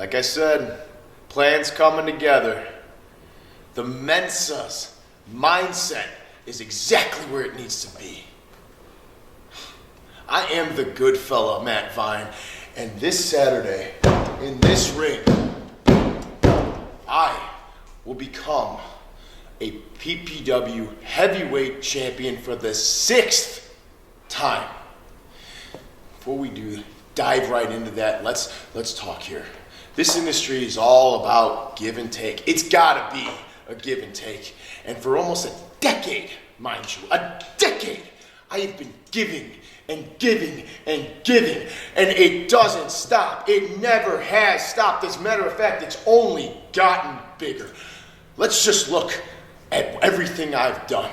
Like I said, plans coming together. The Mensa's mindset is exactly where it needs to be. I am the good fella, Matt Vine, and this Saturday, in this ring, I will become a PPW heavyweight champion for the 6th time. Before we dive right into that, let's talk here. This industry is all about give and take. It's gotta be a give and take. And for almost a decade, mind you, a decade, I have been giving and giving and giving, and it doesn't stop. It never has stopped. As a matter of fact, it's only gotten bigger. Let's just look at everything I've done.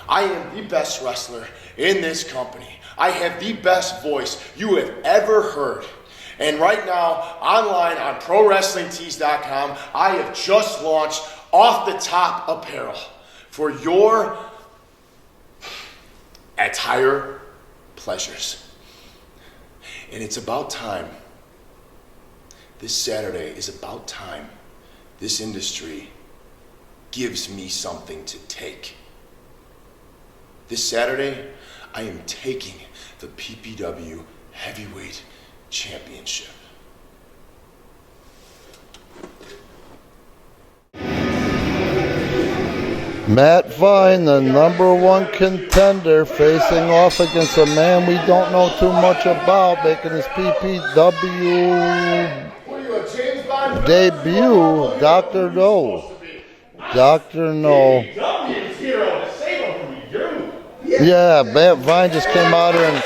I am the best wrestler in this company. I have the best voice you have ever heard. And right now, online on ProWrestlingTees.com, I have just launched Off the Top apparel for your attire pleasures. And it's about time. This Saturday is about time this industry gives me something to take. This Saturday, I am taking the PPW Heavyweight Championship. Matt Vine, the #1 contender, facing off against a man we don't know too much about, making his PPW debut, Dr. No. Dr. No. Yeah, Matt Vine just came out here and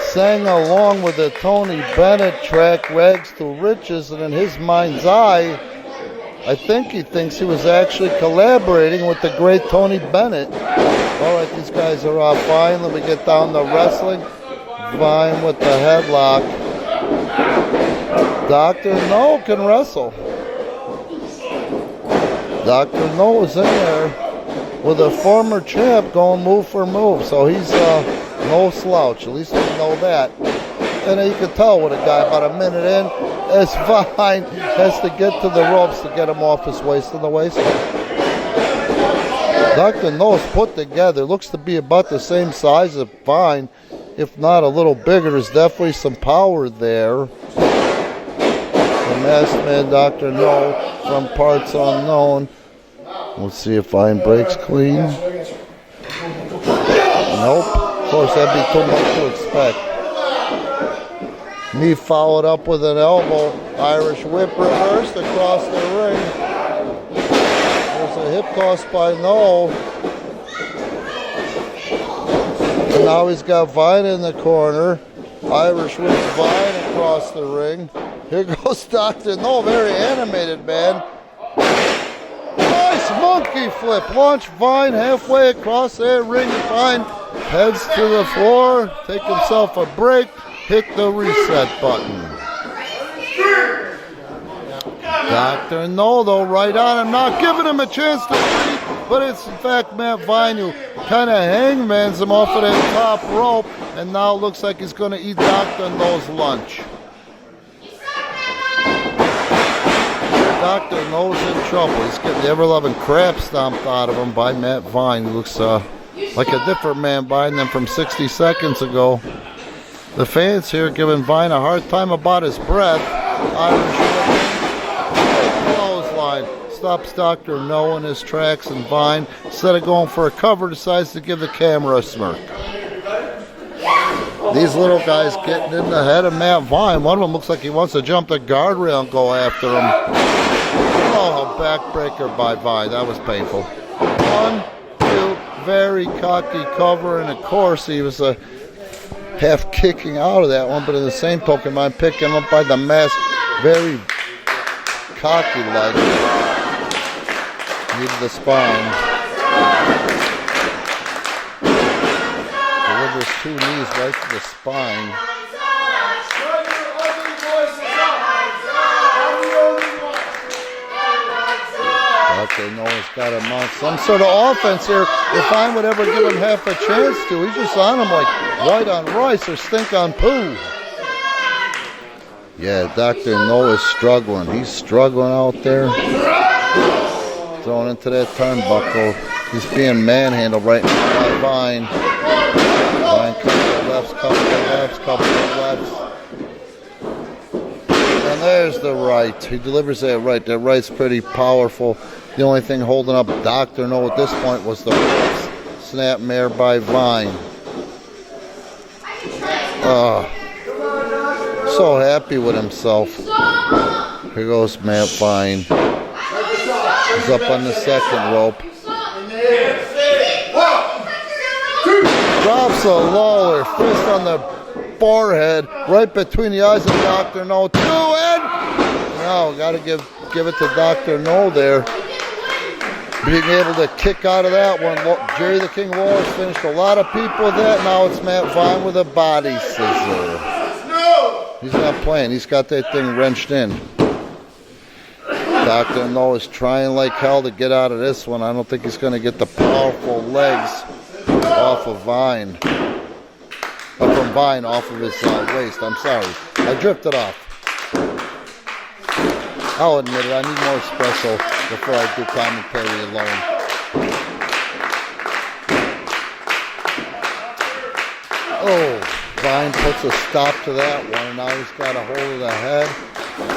sang along with the Tony Bennett track, Rags to Riches, and in his mind's eye, I think he thinks he was actually collaborating with the great Tony Bennett. All right, these guys are off fine. Let me get down to wrestling. Vine with the headlock. Dr. No can wrestle. Dr. No is in there with a former champ going move for move. So he's no slouch. At least we know that. And you can tell with a guy about a minute in, as Vine has to get to the ropes to get him off his waist in the waist. Dr. No is put together. Looks to be about the same size as Vine, if not a little bigger. There's definitely some power there. The masked man, Dr. No, from parts unknown. Let's see if Vine breaks clean. Nope. Of course, that'd be too much to expect. Knee followed up with an elbow. Irish whip reversed across the ring. There's a hip toss by No. And now he's got Vine in the corner. Irish whip Vine across the ring. Here goes Dr. No, very animated, man. Nice monkey flip. Launch Vine halfway across that ring. Vine heads to the floor. Take himself a break. Hit the reset button. Dr. No, though, right on him, not giving him a chance to breathe, but it's in fact Matt Vine who kind of hangmans him off of that top rope, and now looks like he's going to eat Dr. No's lunch. Dr. No's in trouble. He's getting the ever-loving crap stomped out of him by Matt Vine. He looks like a different man Vine than from 60 seconds ago. The fans here giving Vine a hard time about his breath. Irish clothesline stops Dr. No in his tracks, and Vine, instead of going for a cover, decides to give the camera a smirk. These little guys getting in the head of Matt Vine. One of them looks like he wants to jump the guardrail and go after him. Oh, a backbreaker by Vine. That was painful. 1, 2, very cocky cover, and of course he was half kicking out of that one, but in the same token, I'm picking him up by the mask, very cocky leg. Needed the spine. Delivers 2 knees right to the spine. Dr. No's got to mount some sort of offense here. If I would ever give him half a chance to, he's just on him like white on rice or stink on poo. Yeah, Dr. No is struggling. He's struggling out there. Thrown into that turnbuckle. He's being manhandled right now by Vine. Vine couple of lefts, couple of lefts, couple of lefts. And there's the right. He delivers that right. That right's pretty powerful. The only thing holding up Dr. No at this point was the snapmare by Vine. So happy with himself. Here goes Matt Vine. He's up on the second rope. Drops a lower fist on the forehead, right between the eyes of Dr. No. 2 and no, got to give it to Dr. No there. Being able to kick out of that one. Jerry the King Lawler's finished a lot of people with that. Now it's Matt Vine with a body scissor. He's not playing. He's got that thing wrenched in. Dr. No is trying like hell to get out of this one. I don't think he's going to get the powerful legs off of Vine. From Vine off of his waist. I'm sorry. I drifted off. I'll admit it. I need more espresso before I do commentary alone. Oh, Vine puts a stop to that one. Now he's got a hold of the head.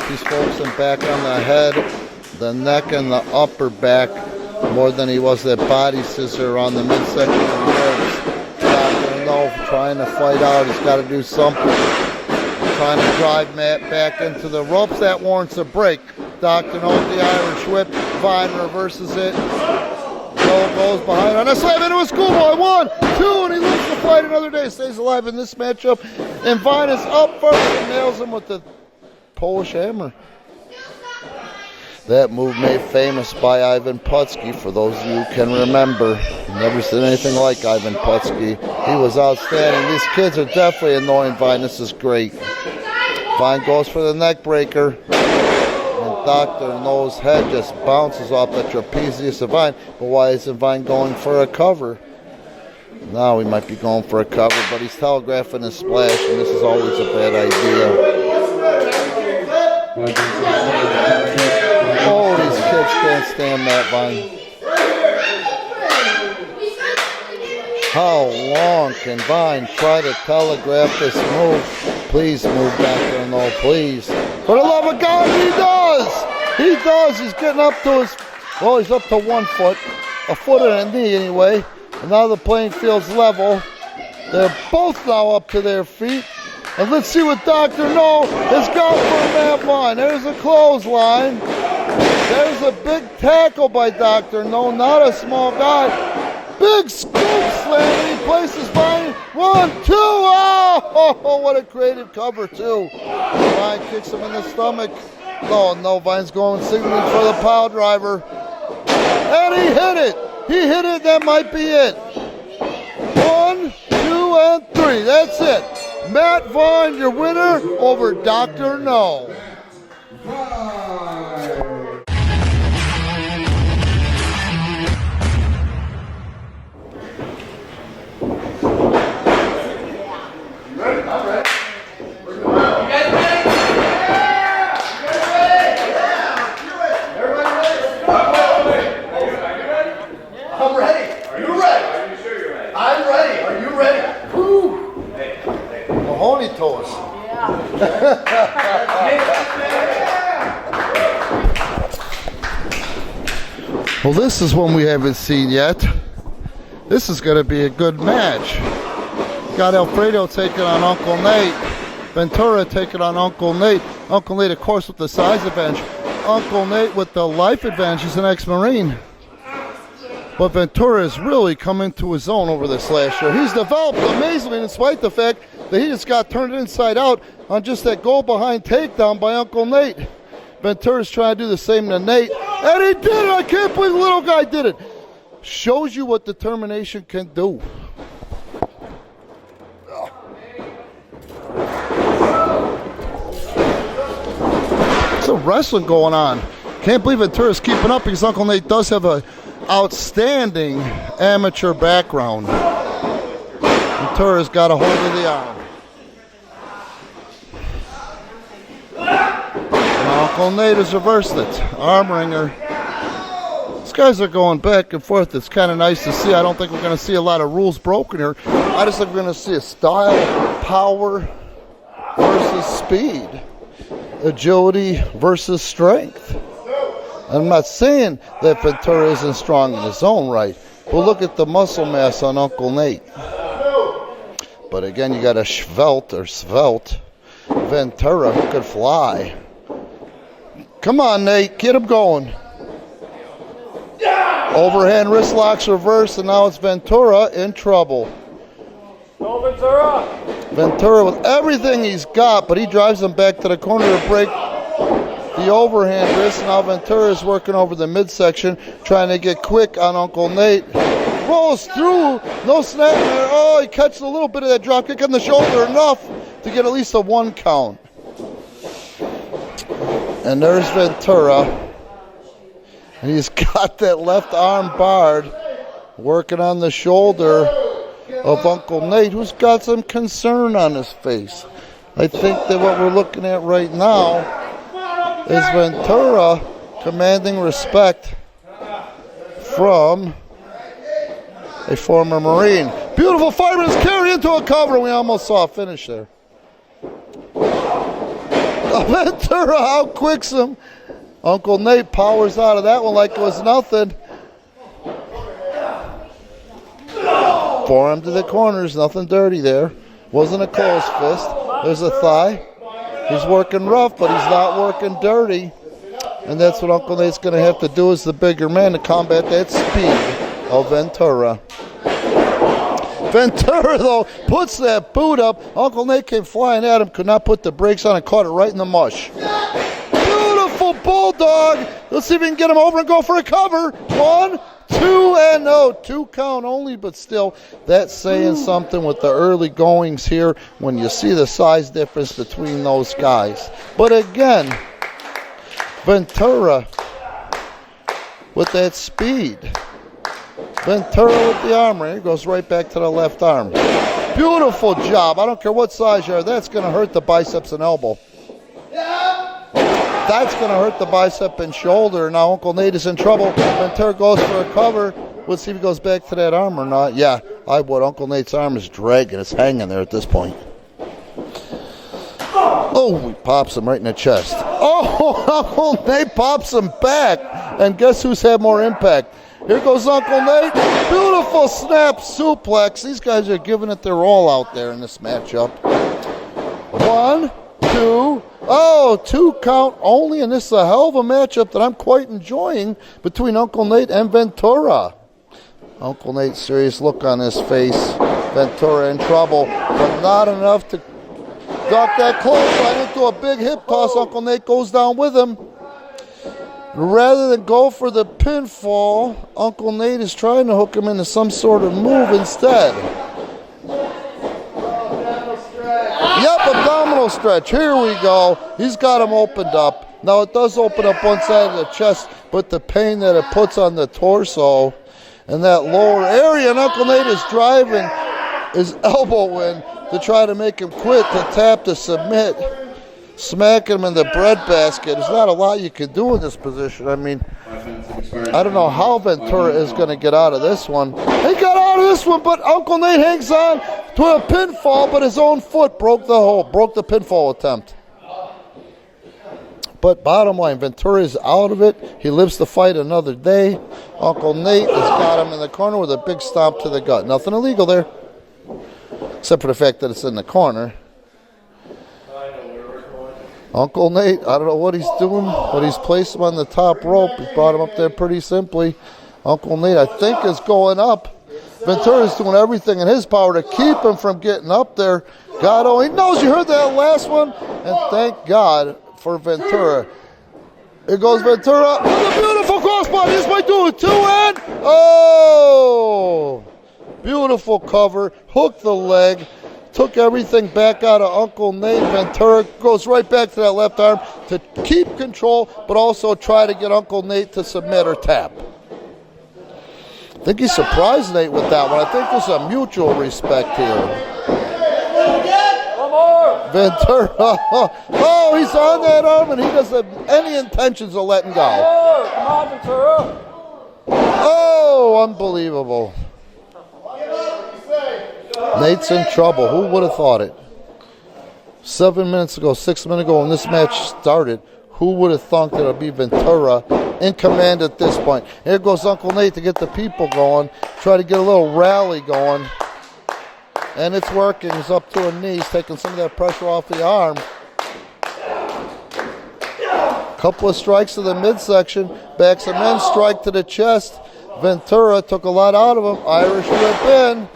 He's focusing back on the head, the neck, and the upper back more than he was that body scissor on the midsection of the ribs. Dr. No trying to fight out. He's got to do something. Trying to drive Matt back into the ropes. That warrants a break. Dr. No with the Irish whip. Vine reverses it. No goes behind on a slam into a schoolboy. 1, 2, and he lives to fight another day. Stays alive in this matchup. And Vine is up first and nails him with the Polish hammer. That move made famous by Ivan Putski, for those of you who can remember. Never seen anything like Ivan Putski. He was outstanding. These kids are definitely annoying Vine. This is great. Vine goes for the neck breaker. And Dr. No's head just bounces off the trapezius of Vine. But why isn't Vine going for a cover? Now he might be going for a cover, but he's telegraphing a splash, and this is always a bad idea. Oh, these kids can't stand Matt Vine. How long can Vine try to telegraph this move? Please move, Dr. No, please. For the love of God, he does! He does. He's getting up to his, well, he's up to 1 foot. A foot and a knee anyway. And now the playing field's level. They're both now up to their feet. And let's see what Dr. No has got for Matt Vine. There's a clothesline. There's a big tackle by Dr. No, not a small guy. Big scoop slam, and he places Vine. 1, 2, oh, what a creative cover, too. Vine kicks him in the stomach. No, Vine's going signaling for the pile driver. And he hit it. He hit it, that might be it. 1, 2, and 3, that's it. Matt Vine, your winner over Dr. No. Toes. Well, this is one we haven't seen yet. This is going to be a good match. Got Alfredo taking on Uncle Nate. Ventura taking on Uncle Nate. Uncle Nate, of course, with the size advantage. Uncle Nate with the life advantage. He's an ex-Marine. But Ventura has really come into his own over this last year. He's developed amazingly, despite the fact that he just got turned inside out on just that goal behind takedown by Uncle Nate. Ventura's trying to do the same to Nate. And he did it! I can't believe the little guy did it. Shows you what determination can do. Some wrestling going on. Can't believe Ventura's keeping up because Uncle Nate does have a outstanding amateur background. Ventura's got a hold of the arm. Uncle Nate has reversed it. Arm wringer. These guys are going back and forth. It's kind of nice to see. I don't think we're going to see a lot of rules broken here. I just think we're going to see a style, power versus speed, agility versus strength. I'm not saying that Ventura isn't strong in his own right, but look at the muscle mass on Uncle Nate. But again, you got a svelte Ventura who could fly. Come on, Nate, get him going. Overhand wrist locks reverse, and now it's Ventura in trouble. Go Ventura! Ventura with everything he's got, but he drives him back to the corner to break the overhand wrist. Now Ventura is working over the midsection, trying to get quick on Uncle Nate. Rolls through, no snap there. Oh, he catches a little bit of that drop kick on the shoulder, enough to get at least a 1 count. And there's Ventura. And he's got that left arm barred, working on the shoulder of Uncle Nate, who's got some concern on his face. I think that what we're looking at right now is Ventura commanding respect from a former Marine. Beautiful fireman's carry into a cover. We almost saw a finish there. Ventura outquicks him. Uncle Nate powers out of that one like it was nothing. Forearm to the corners, nothing dirty there. Wasn't a closed fist. There's a thigh. He's working rough, but he's not working dirty. And that's what Uncle Nate's going to have to do as the bigger man to combat that speed of Ventura. Ventura, though, puts that boot up. Uncle Nate came flying at him, could not put the brakes on, and caught it right in the mush. Beautiful bulldog. Let's see if we can get him over and go for a cover. 1, 2, and no. 2 count only, but still, that's saying something with the early goings here when you see the size difference between those guys. But again, Ventura with that speed. Ventura with the arm wringer goes right back to the left arm. Beautiful job. I don't care what size you are. That's going to hurt the biceps and elbow. That's going to hurt the bicep and shoulder. Now Uncle Nate is in trouble. Ventura goes for a cover. We'll see if he goes back to that arm or not. Yeah, I would. Uncle Nate's arm is dragging. It's hanging there at this point. Oh, he pops him right in the chest. Oh, Uncle Nate pops him back. And guess who's had more impact? Here goes Uncle Nate. Beautiful snap suplex. These guys are giving it their all out there in this matchup. 1, 2. Oh, 2 count only, and this is a hell of a matchup that I'm quite enjoying between Uncle Nate and Ventura. Uncle Nate's serious look on his face. Ventura in trouble, but not enough to duck that clothesline into a big hip toss. Uncle Nate goes down with him. Rather than go for the pinfall, Uncle Nate is trying to hook him into some sort of move instead. Yep, abdominal stretch. Here we go. He's got him opened up. Now, it does open up one side of the chest, but the pain that it puts on the torso and that lower area, and Uncle Nate is driving his elbow in to try to make him quit, to tap, to submit. Smacking him in the breadbasket. There's not a lot you can do in this position. I mean, I don't know how Ventura is going to get out of this one. He got out of this one, but Uncle Nate hangs on to a pinfall, but his own foot broke the pinfall attempt. But bottom line, Ventura is out of it. He lives to fight another day. Uncle Nate has got him in the corner with a big stomp to the gut. Nothing illegal there, except for the fact that it's in the corner. Uncle Nate, I don't know what he's doing, but he's placed him on the top rope. He brought him up there pretty simply. Uncle Nate, I think, is going up. Ventura's doing everything in his power to keep him from getting up there. God, oh, he knows you heard that last one. And thank God for Ventura. Here goes Ventura with a beautiful crossbody. This might do it. 2 and oh! Beautiful cover. Hooked the leg. Took everything back out of Uncle Nate. Ventura goes right back to that left arm to keep control, but also try to get Uncle Nate to submit or tap. I think he surprised Nate with that one. I think there's a mutual respect here. One more. Ventura. Oh, he's on that arm, and he doesn't have any intentions of letting go. Oh, come on, Ventura. Oh, unbelievable. Nate's in trouble. Who would have thought it? 7 minutes ago, 6 minutes ago when this match started, who would have thought that it would be Ventura in command at this point? Here goes Uncle Nate to get the people going, try to get a little rally going. And it's working. He's up to a knee. He's taking some of that pressure off the arm. Couple of strikes to the midsection. Backs him in, strike to the chest. Ventura took a lot out of him. Irish whip in.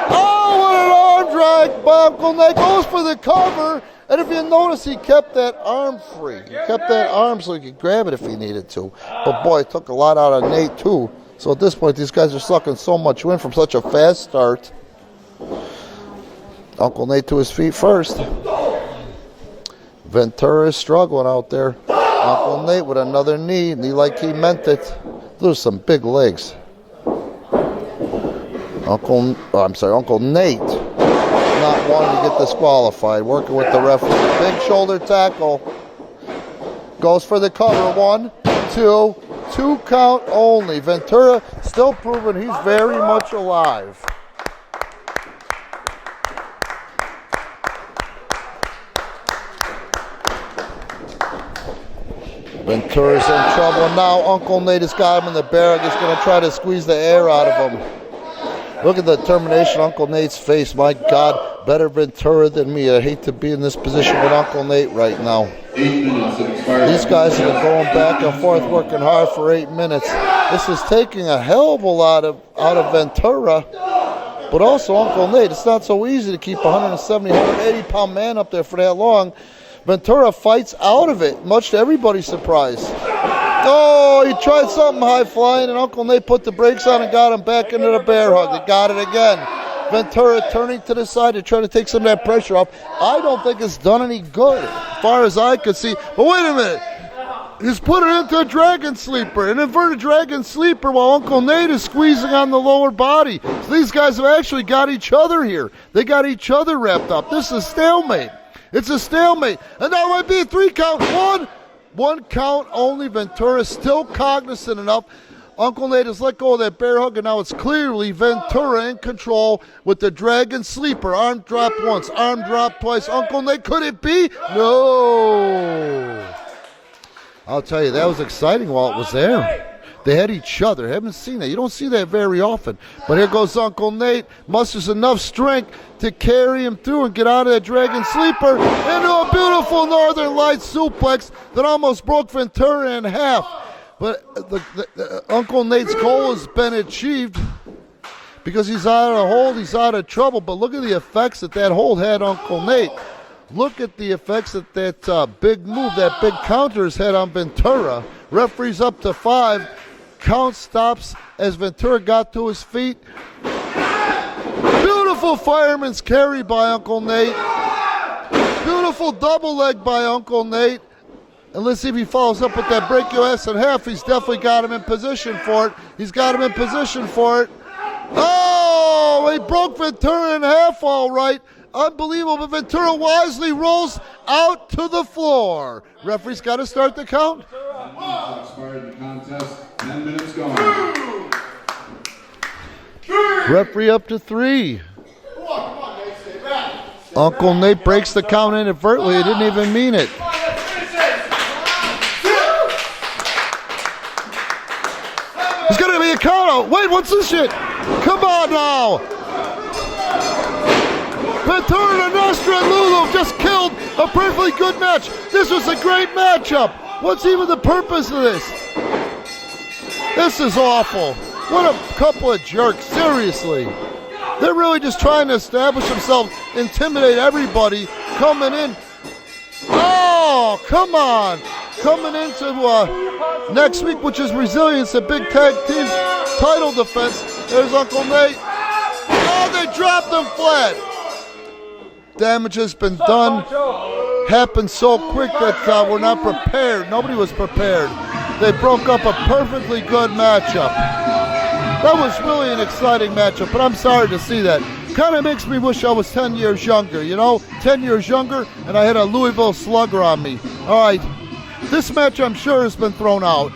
Oh, what an arm drag by Uncle Nate. Goes for the cover. And if you notice, he kept that arm free. He kept that arm so he could grab it if he needed to. But boy, it took a lot out of Nate too. So at this point, these guys are sucking so much wind from such a fast start. Uncle Nate to his feet first. Ventura is struggling out there. Uncle Nate with another knee like he meant it. Those are some big legs. Uncle Nate not wanting to get disqualified. Working with the referee. Big shoulder tackle. Goes for the cover. 1, 2, 2 count only. Ventura still proving he's very much alive. Ventura's in trouble. Now Uncle Nate has got him in the barrel. He's going to try to squeeze the air out of him. Look at the determination on Uncle Nate's face. My God, better Ventura than me. I hate to be in this position with Uncle Nate right now. 8 minutes expired. These guys have been going back and forth, working hard for 8 minutes. This is taking a hell of a lot out of Ventura, but also Uncle Nate. It's not so easy to keep a 170, 180-pound man up there for that long. Ventura fights out of it, much to everybody's surprise. Oh, he tried something high-flying, and Uncle Nate put the brakes on and got him back into the bear hug. They got it again. Ventura turning to the side to try to take some of that pressure off. I don't think it's done any good, as far as I could see. But wait a minute. He's put it into a dragon sleeper, an inverted dragon sleeper, while Uncle Nate is squeezing on the lower body. So these guys have actually got each other here. They got each other wrapped up. This is stalemate. It's a stalemate. And that might be a 3 count. One count only. Ventura still cognizant enough. Uncle Nate has let go of that bear hug, and now it's clearly Ventura in control with the dragon sleeper. Arm dropped once, arm dropped twice. Uncle Nate, could it be? No. I'll tell you, that was exciting while it was there. They had each other. Haven't seen that. You don't see that very often. But here goes Uncle Nate. Musters enough strength to carry him through and get out of that dragon sleeper into a beautiful Northern Lights suplex that almost broke Ventura in half. But Uncle Nate's goal has been achieved because he's out of the hold, he's out of trouble. But look at the effects that hold had Uncle Nate. Look at the effects that big move, that big counter has had on Ventura. Referee's up to 5. Count stops as Ventura got to his feet. Beautiful fireman's carry by Uncle Nate. Beautiful double leg by Uncle Nate. And let's see if he follows up with that break your ass in half. He's definitely got him in position for it. He's got him in position for it. Oh, he broke Ventura in half all right. Unbelievable, but Ventura wisely rolls out to the floor. Referee's got to start the count. Expired the contest. 10 minutes gone. Referee up to 3. Uncle Nate breaks the count inadvertently. He didn't even mean it. There's going to be a count out. Wait, what's this shit? Come on now. Ventura and Nostra and Lulu just killed a perfectly good match. This was a great matchup. What's even the purpose of this? This is awful. What a couple of jerks, seriously. They're really just trying to establish themselves, intimidate everybody coming in. Oh, come on. Coming into next week, which is Resilience, a big tag team title defense. There's Uncle Nate. Oh, they dropped him flat. Damage has been done. Happened so quick that we're not prepared. Nobody was prepared. They broke up a perfectly good matchup. That was really an exciting matchup, but I'm sorry to see that. kind of makes me wish I was 10 years younger, you know? 10 years younger, and I had a Louisville Slugger on me. All right, this match I'm sure has been thrown out.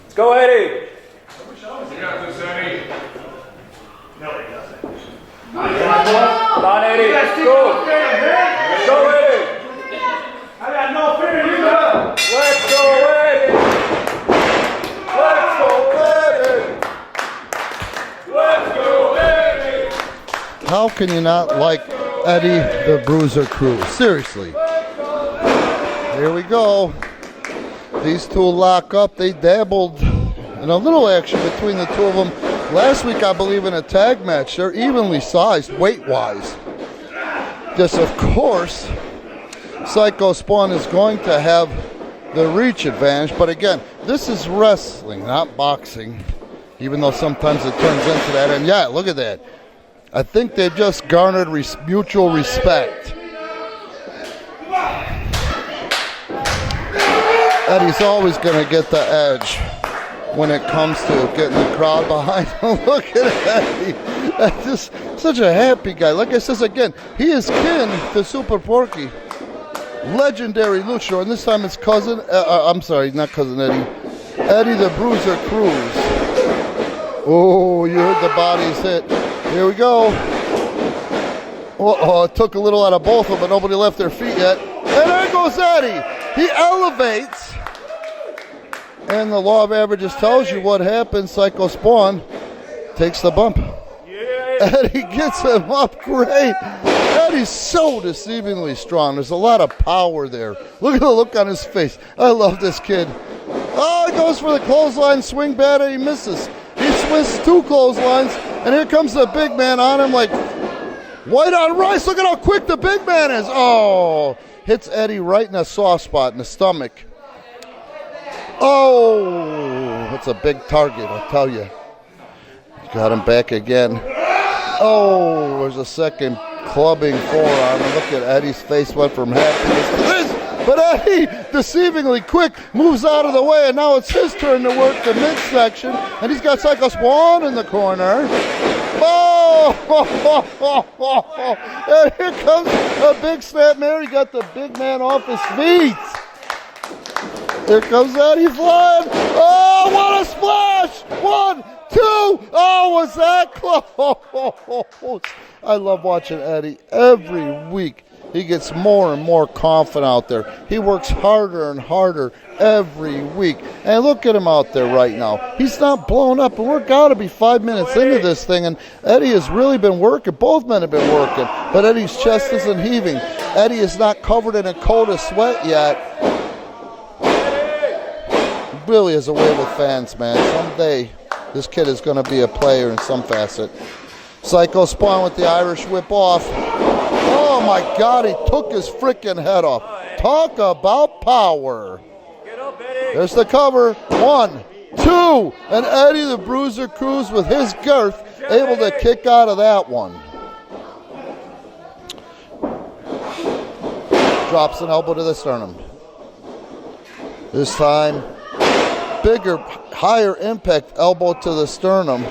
Let's go, Eddie. You got this, Eddie. Come on, Eddie. Let's go. Let's go, Eddie. I got no fear in you, huh? Let's go, Eddie. Let's go, Eddie. Let's go, Eddie. How can you not like Eddie the Bruiser Cruz? Seriously. Here we go. These two lock up. They dabbled in a little action between the two of them last week, I believe, in a tag match. They're evenly sized weight-wise. This, of course, Psycho Spawn is going to have the reach advantage. But again, this is wrestling, not boxing, even though sometimes it turns into that. And yeah, look at that. I think they've just garnered mutual respect. Eddie's always going to get the edge when it comes to getting the crowd behind him. Look at Eddie. That's just such a happy guy. Like I says again, he is kin to Super Porky. Legendary luchador, and this time it's cousin, I'm sorry, not cousin Eddie. Eddie the Bruiser Cruz. Oh, you heard the bodies hit. Here we go. Oh, it took a little out of both of them, but nobody left their feet yet. And there goes Eddie. He elevates. And the law of averages tells you what happens. Psycho Spawn takes the bump. Eddie gets him up great. Eddie's so deceivingly strong. There's a lot of power there. Look at the look on his face. I love this kid. Oh, he goes for the clothesline swing bad, and he misses. He swings two clotheslines, and here comes the big man on him like white on rice. Look at how quick the big man is. Oh, hits Eddie right in a soft spot in the stomach. Oh, that's a big target, I'll tell you. Got him back again. Oh, there's a second clubbing forearm. And look at Eddie's face went from happiness to this. But Eddie, deceivingly quick, moves out of the way, and now it's his turn to work the midsection. And he's got Psycho Spawn in the corner. Oh! And here comes a big snap mare. He got the big man off his feet. Here comes Eddie flying. Oh, what a splash! 1, 2. Oh, was that close? I love watching Eddie every week. He gets more and more confident out there. He works harder and harder every week. And look at him out there right now. He's not blown up, and we're got to be 5 minutes into this thing. And Eddie has really been working. Both men have been working. But Eddie's chest isn't heaving. Eddie is not covered in a coat of sweat yet. Really is a way with fans, man. Someday this kid is going to be a player in some facet. Psycho Spawn with the Irish whip off. Oh my God, he took his freaking head off. Talk about power. There's the cover. 1, 2, and Eddie the Bruiser Cruz with his girth able to kick out of that one. Drops an elbow to the sternum. This time, bigger, higher impact elbow to the sternum.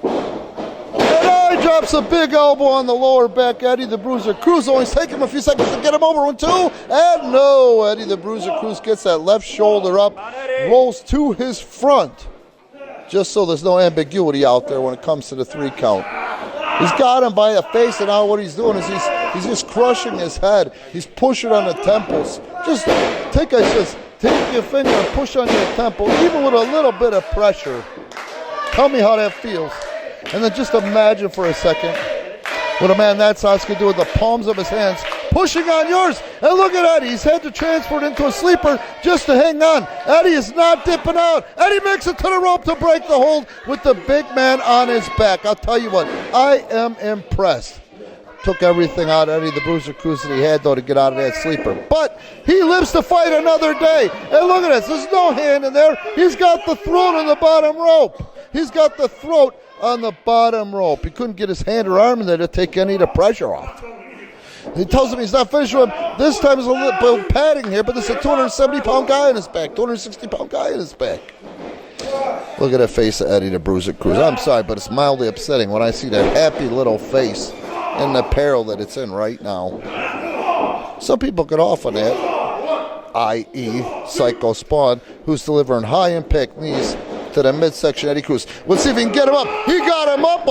And he drops a big elbow on the lower back. Eddie the Bruiser Cruz only taking him a few seconds to get him over. 1, 2, and no. Eddie the Bruiser Cruz gets that left shoulder up, rolls to his front, just so there's no ambiguity out there when it comes to the 3 count. He's got him by the face, and now what he's doing is he's just crushing his head. He's pushing on the temples. Just take your finger and push on your temple, even with a little bit of pressure. Tell me how that feels. And then just imagine for a second what a man that size can do with the palms of his hands, pushing on yours. And look at Eddie. He's had to transfer it into a sleeper just to hang on. Eddie is not dipping out. Eddie makes it to the rope to break the hold with the big man on his back. I'll tell you what, I am impressed. Took everything out of Eddie the Bruiser Cruz that he had, though, to get out of that sleeper. But he lives to fight another day. And look at this. There's no hand in there. He's got the throat on the bottom rope. He's got the throat on the bottom rope. He couldn't get his hand or arm in there to take any of the pressure off. He tells him he's not finished with him. This time there's a little padding here, but there's a 270-pound guy in his back, 260-pound guy in his back. Look at that face of Eddie the Bruiser Cruz. I'm sorry, but it's mildly upsetting when I see that happy little face in the peril that it's in right now. Some people get off on that, i.e. Psycho Spawn, who's delivering high-impact knees to the midsection Eddie Cruz. Let's see if he can get him up. He got him up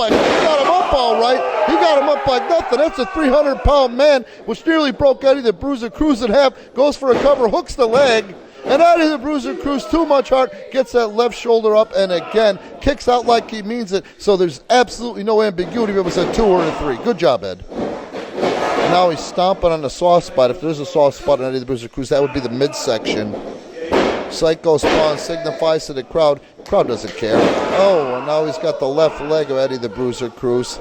all right. He got him up like nothing. That's a 300-pound man, which nearly broke Eddie the Bruiser Cruz in half. Goes for a cover, hooks the leg. And Eddie the Bruiser Cruz, too much heart, gets that left shoulder up and again kicks out like he means it. So there's absolutely no ambiguity if it was a 2 or a 3. Good job, Ed. And now he's stomping on the soft spot. If there's a soft spot on Eddie the Bruiser Cruz, that would be the midsection. Psycho Spawn signifies to the crowd. The crowd doesn't care. Oh, and now he's got the left leg of Eddie the Bruiser Cruz.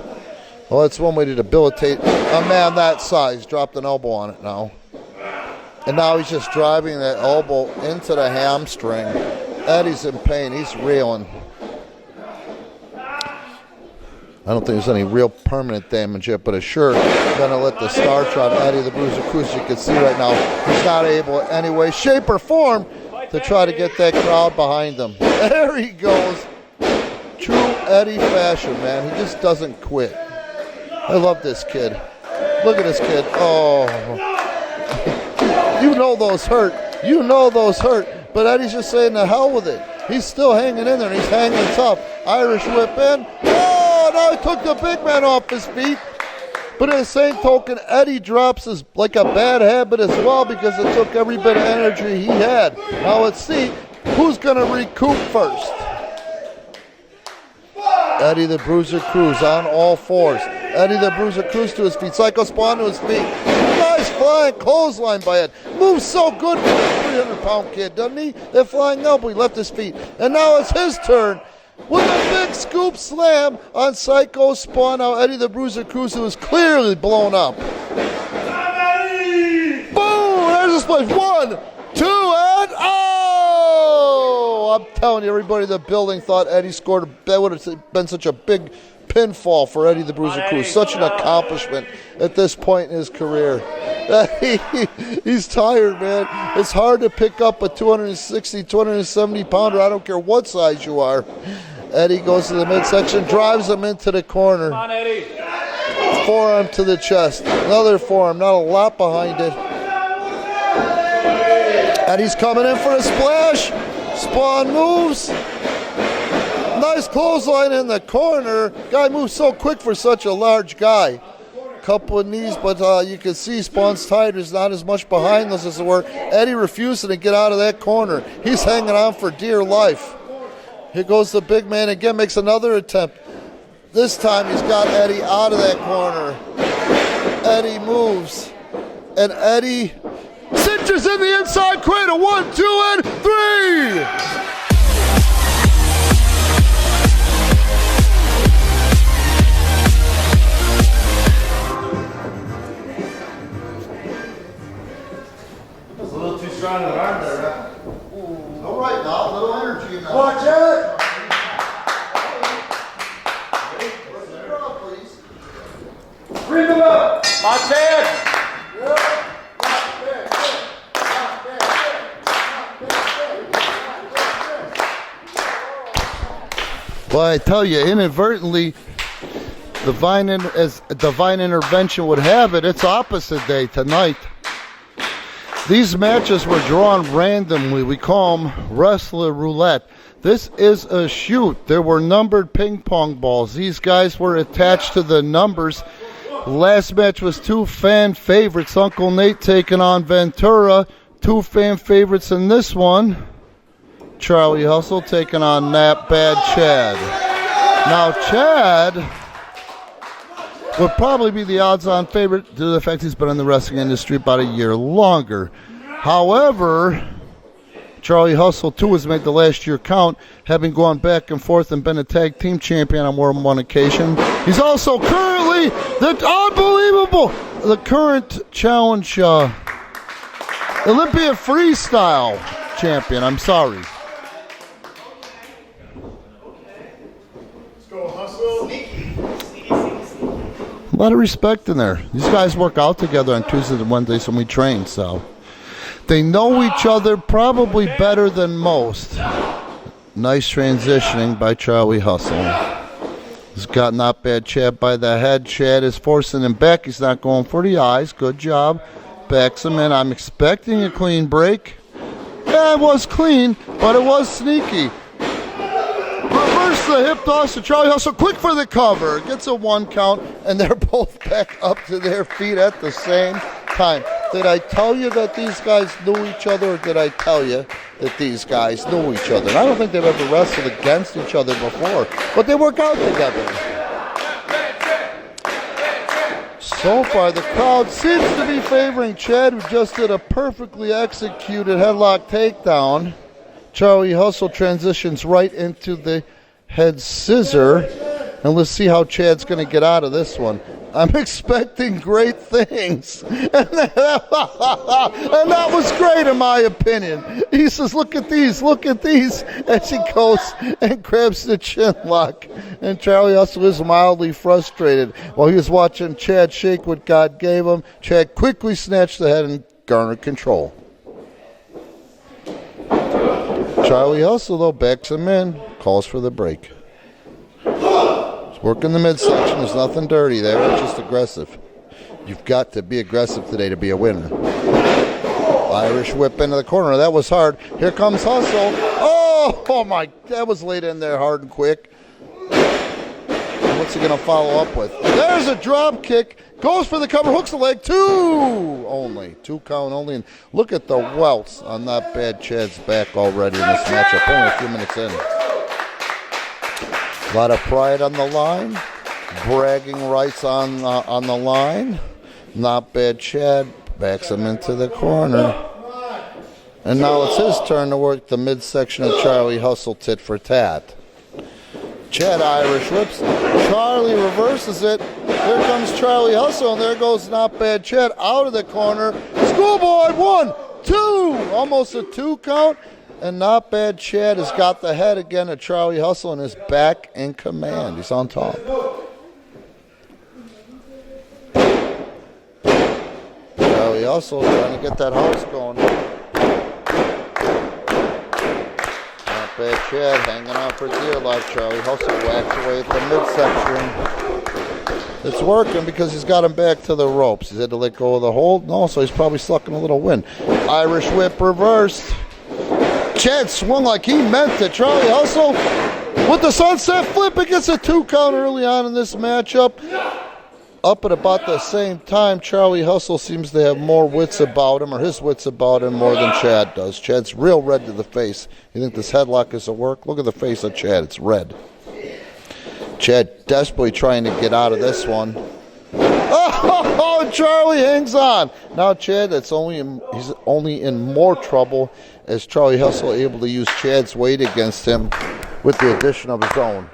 Well, that's one way to debilitate a man that size. Dropped an elbow on it now. And now he's just driving that elbow into the hamstring. Eddie's in pain. He's reeling. I don't think there's any real permanent damage yet, but it's sure going to let the starch on Eddie the Bruiser Cruz. You can see right now he's not able in any way, shape, or form to try to get that crowd behind him. There he goes. True Eddie fashion, man. He just doesn't quit. I love this kid. Look at this kid. Oh. You know those hurt. You know those hurt. But Eddie's just saying the hell with it. He's still hanging in there, and he's hanging tough. Irish whip in. Oh, now he took the big man off his feet. But in the same token, Eddie drops his like a bad habit as well because it took every bit of energy he had. Now let's see who's going to recoup first. Eddie the Bruiser Cruz on all fours. Eddie the Bruiser Cruz to his feet. Psycho Spawn to his feet. Nice flying clothesline by Ed. Moves so good for the 300-pound kid, doesn't he? That flying elbow, he left his feet. And now it's his turn with a big scoop slam on Psycho Spawn. Now Eddie the Bruiser Cruz, who is clearly blown up. Boom! There's this place. 1, 2, and oh! I'm telling you, everybody in the building thought Eddie scored. That would have been such a big pinfall for Eddie the Bruiser Cruz. Such an accomplishment at this point in his career. He's tired, man. It's hard to pick up a 260, 270 pounder. I don't care what size you are. Eddie goes to the midsection, drives him into the corner. Come on, Eddie. Forearm to the chest. Another forearm, not a lot behind it. Eddie's coming in for a splash. Spawn moves. Nice clothesline in the corner. Guy moves so quick for such a large guy. Couple of knees, but you can see Spawn's tired. There's not as much behind us as it were. Eddie refusing to get out of that corner. He's hanging on for dear life. Here goes the big man again, makes another attempt. This time he's got Eddie out of that corner. Eddie moves. And Eddie cinches in the inside cradle. 1, 2, and 3. Strong of an arm there, right? All right now, a little energy now. Watch it! Bring them up! Watch it! Well, I tell you, inadvertently, as divine intervention would have it, it's opposite day tonight. These matches were drawn randomly. We call them wrestler roulette. This is a shoot. There were numbered ping pong balls. These guys were attached to the numbers. Last match was 2 fan favorites. Uncle Nate taking on Ventura. 2 fan favorites in this one. Charlie Hustle taking on Nap Bad Chad. Now Chad would probably be the odds-on favorite due to the fact he's been in the wrestling industry about a year longer. However, Charlie Hustle, too, has made the last year count, having gone back and forth and been a tag team champion on more than one occasion. He's also currently the current challenge Olympia freestyle champion. I'm sorry. Let's go, Hustle. lot of respect in there. These guys work out together on Tuesdays and Wednesdays when we train, so they know each other probably better than most. Nice transitioning by Charlie Hustle. He's got not bad Chad by the head. Chad is forcing him back. He's not going for the eyes. Good job. Backs him in. I'm expecting a clean break. Yeah, it was clean, but it was sneaky. Reverse the hip toss to Charlie Hustle. Quick for the cover. Gets a 1 count, and they're both back up to their feet at the same time. Did I tell you that these guys knew each other, or did I tell you that these guys knew each other? And I don't think they've ever wrestled against each other before, but they work out together. So far, the crowd seems to be favoring Chad, who just did a perfectly executed headlock takedown. Charlie Hustle transitions right into the head scissor. And let's see how Chad's going to get out of this one. I'm expecting great things. And that was great in my opinion. He says, look at these, as he goes and grabs the chin lock. And Charlie Hustle is mildly frustrated. While he was watching Chad shake what God gave him, Chad quickly snatched the head and garnered control. Charlie Hustle, though, backs him in, calls for the break. Working the midsection. There's nothing dirty there. It's just aggressive. You've got to be aggressive today to be a winner. Irish whip into the corner. That was hard. Here comes Hustle. Oh my. That was laid in there hard and quick. And what's he going to follow up with? There's a drop kick. Goes for the cover. Hooks the leg. 2 only. 2 count only. And look at the welts on that bad Chad's back already in this matchup. Only a few minutes in. A lot of pride on the line, bragging rights on the line. Not bad Chad backs him into the corner. And now it's his turn to work the midsection of Charlie Hustle tit for tat. Chad Irish whips. Charlie reverses it. Here comes Charlie Hustle, and there goes not bad Chad out of the corner. Schoolboy, 1, 2, almost a 2 count. And not bad Chad has got the head again of Charlie Hustle and is back in command. He's on top. Charlie Hustle trying to get that house going. Not bad Chad hanging on for dear life. Charlie Hustle whacks away at the midsection. It's working because he's got him back to the ropes. He's had to let go of the hold. No, so he's probably sucking a little wind. Irish whip reversed. Chad swung like he meant it. Charlie Hustle with the sunset flip. It gets a 2 count early on in this matchup. Up at about the same time, Charlie Hustle seems to have more wits about him, or his wits about him, more than Chad does. Chad's real red to the face. You think this headlock is a work? Look at the face of Chad. It's red. Chad desperately trying to get out of this one. Oh, Charlie hangs on. Now Chad, he's only in more trouble as Charlie Hustle able to use Chad's weight against him with the addition of his own.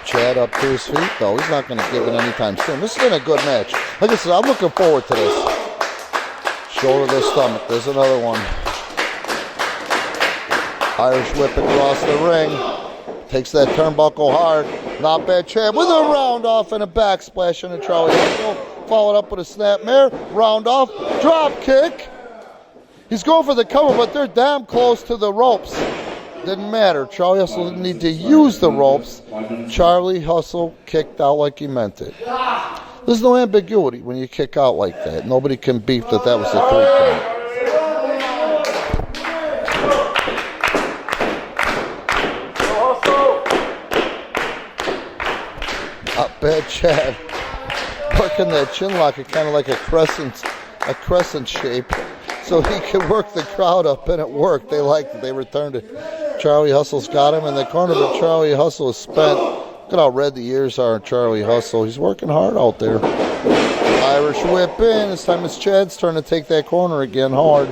Chad up to his feet, though. He's not going to give it anytime soon. This has been a good match. Like I said, I'm looking forward to this. Shoulder to stomach. There's another one. Irish whip across the ring. Takes that turnbuckle hard. Not bad Chad with a round off and a backsplash into Charlie Hustle. Followed up with a snapmare. Round off. Drop kick. He's going for the cover, but they're damn close to the ropes. Didn't matter. Charlie Hustle didn't need to use the ropes. Charlie Hustle kicked out like he meant it. There's no ambiguity when you kick out like that. Nobody can beef that was a 3 count. Not bad Chad. Working that chin lock, kind of like a crescent shape, so he could work the crowd up, and it worked. They liked it. They returned it. Charlie Hustle's got him in the corner, but Charlie Hustle is spent. Look at how red the ears are on Charlie Hustle. He's working hard out there. Irish whip in. This time it's Chad's turn to take that corner again hard.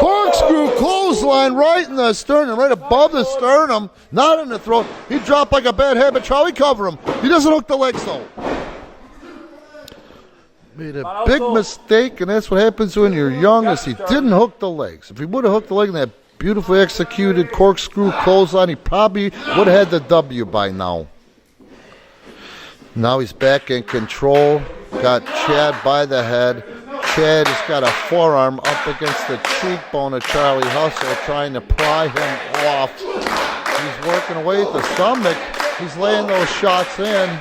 Corkscrew clothesline right in the sternum, right above the sternum, not in the throat. He dropped like a bad habit. Charlie cover him. He doesn't hook the legs though. Made a big mistake, and that's what happens when you're young, is he didn't hook the legs. If he would have hooked the leg and that Beautifully executed corkscrew clothesline. He probably would have had the W by now. Now he's back in control. Got Chad by the head. Chad has got a forearm up against the cheekbone of Charlie Hustle, trying to pry him off. He's working away at the stomach. He's laying those shots in.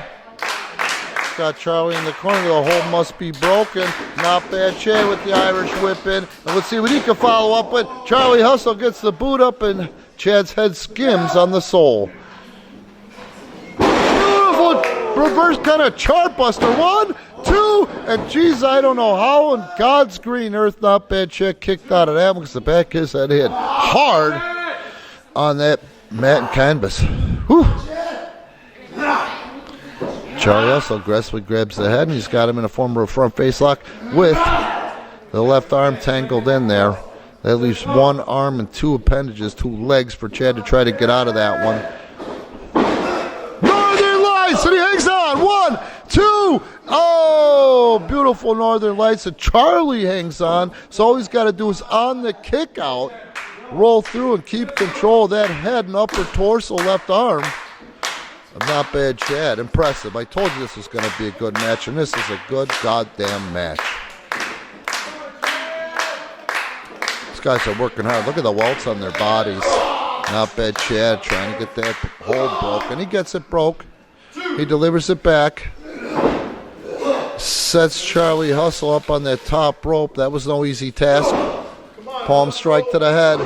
Got Charlie in the corner. The hole must be broken. Not bad. Chad with the Irish whip in. And let's see what he can follow up with. Charlie Hustle gets the boot up, and Chad's head skims on the sole. Beautiful reverse kind of chart buster. 1, 2, and geez, I don't know how in God's green earth Not Bad Chad kicked out of that one because the back of his head hit hard on that mat and canvas. Whew. Charlie Hustle aggressively grabs the head, and he's got him in a form of a front face lock with the left arm tangled in there. That leaves one arm and two appendages, 2 legs for Chad to try to get out of that one. Northern Lights, and he hangs on. 1, 2. Oh, beautiful Northern Lights. And Charlie hangs on. So all he's got to do is on the kick out, roll through and keep control of that head and upper torso, left arm. Not Bad Chad. Impressive. I told you this was going to be a good match, and this is a good goddamn match. These guys are working hard. Look at the welts on their bodies. Not Bad Chad trying to get that hole broken. He gets it broke. He delivers it back. Sets Charlie Hustle up on that top rope. That was no easy task. Palm strike to the head.